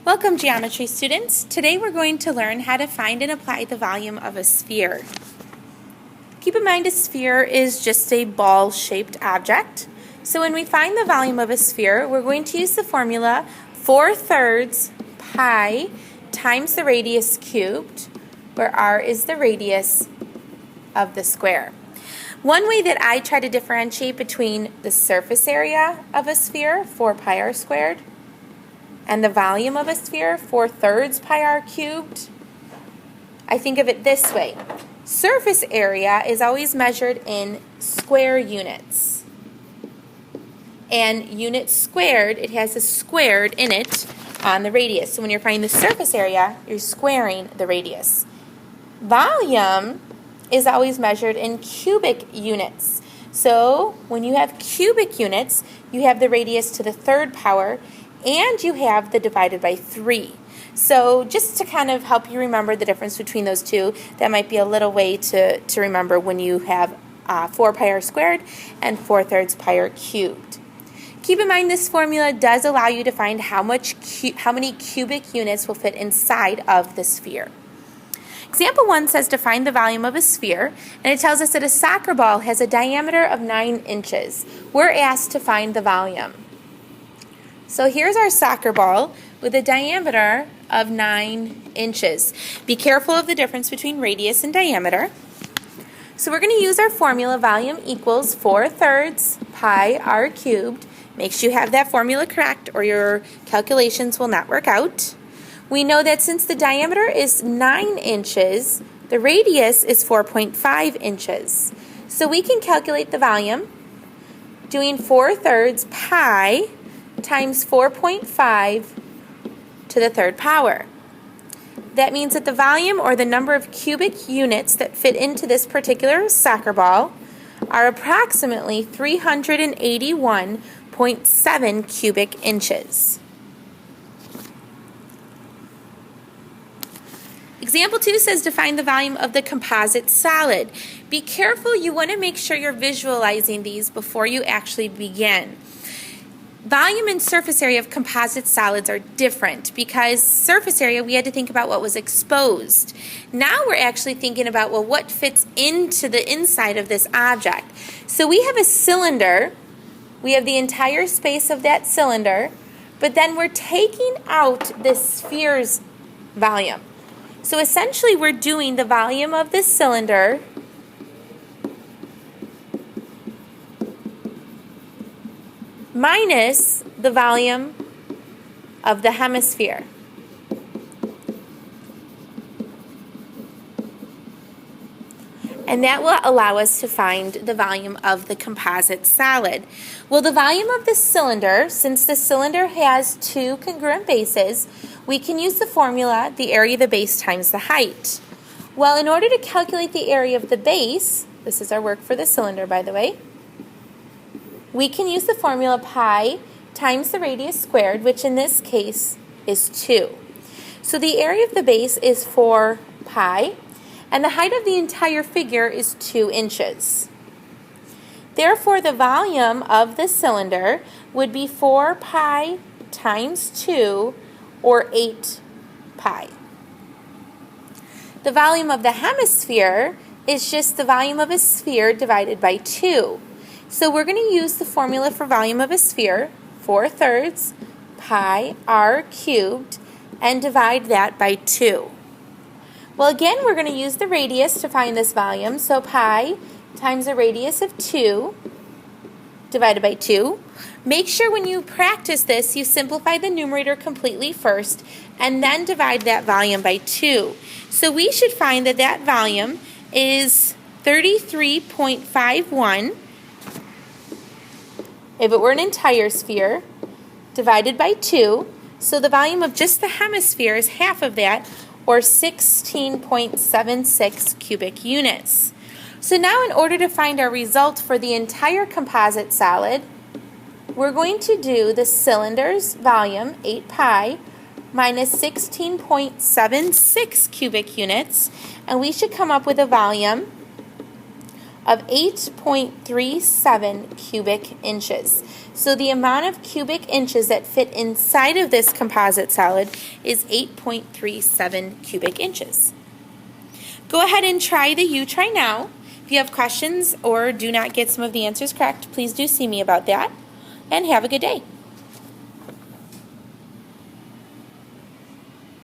Welcome, geometry students. Today we're going to learn how to find and apply the volume of a sphere. Keep in mind a sphere is just a ball-shaped object. So when we find the volume of a sphere, we're going to use the formula 4/3 pi times the radius cubed, where r is the radius of the square. One way that I try to differentiate between the surface area of a sphere, 4 pi r squared, and the volume of a sphere, 4/3 pi r cubed, I think of it this way. Surface area is always measured in square units. And unit squared, it has a squared in it on the radius. So when you're finding the surface area, you're squaring the radius. Volume is always measured in cubic units. So when you have cubic units, you have the radius to the third power, and you have the divided by 3. So just to kind of help you remember the difference between those two, that might be a little way to remember when you have 4 pi r squared and 4/3 pi r cubed. Keep in mind this formula does allow you to find how many cubic units will fit inside of the sphere. Example 1 says to find the volume of a sphere, and it tells us that a soccer ball has a diameter of 9 inches. We're asked to find the volume. So here's our soccer ball with a diameter of 9 inches. Be careful of the difference between radius and diameter. So we're going to use our formula, volume equals 4/3 pi r cubed. Make sure you have that formula correct or your calculations will not work out. We know that since the diameter is 9 inches, the radius is 4.5 inches. So we can calculate the volume doing 4/3 pi times 4.5 to the third power. That means that the volume, or the number of cubic units that fit into this particular soccer ball, are approximately 381.7 cubic inches. Example 2 says to find the volume of the composite solid. Be careful, you want to make sure you're visualizing these before you actually begin. Volume and surface area of composite solids are different because surface area, we had to think about what was exposed. Now we're actually thinking about, well, what fits into the inside of this object. So we have a cylinder. We have the entire space of that cylinder, but then we're taking out this sphere's volume. So essentially we're doing the volume of this cylinder minus the volume of the hemisphere. And that will allow us to find the volume of the composite solid. Well, the volume of the cylinder, since the cylinder has 2 congruent bases, we can use the formula, the area of the base times the height. Well, in order to calculate the area of the base, this is our work for the cylinder, by the way, we can use the formula pi times the radius squared, which in this case is 2. So the area of the base is 4 pi, and the height of the entire figure is 2 inches. Therefore, the volume of the cylinder would be 4 pi times 2, or 8 pi. The volume of the hemisphere is just the volume of a sphere divided by 2. So we're going to use the formula for volume of a sphere, 4/3 pi r cubed, and divide that by 2. Well, again, we're going to use the radius to find this volume. So pi times the radius of 2 divided by 2. Make sure when you practice this, you simplify the numerator completely first, and then divide that volume by 2. So we should find that that volume is 33.51 if it were an entire sphere, divided by 2. So the volume of just the hemisphere is half of that, or 16.76 cubic units. So now in order to find our result for the entire composite solid, we're going to do the cylinder's volume, 8 pi, minus 16.76 cubic units, and we should come up with a volume of 8.37 cubic inches. So the amount of cubic inches that fit inside of this composite solid is 8.37 cubic inches. Go ahead and try the U-Try now. If you have questions or do not get some of the answers correct, please do see me about that. And have a good day.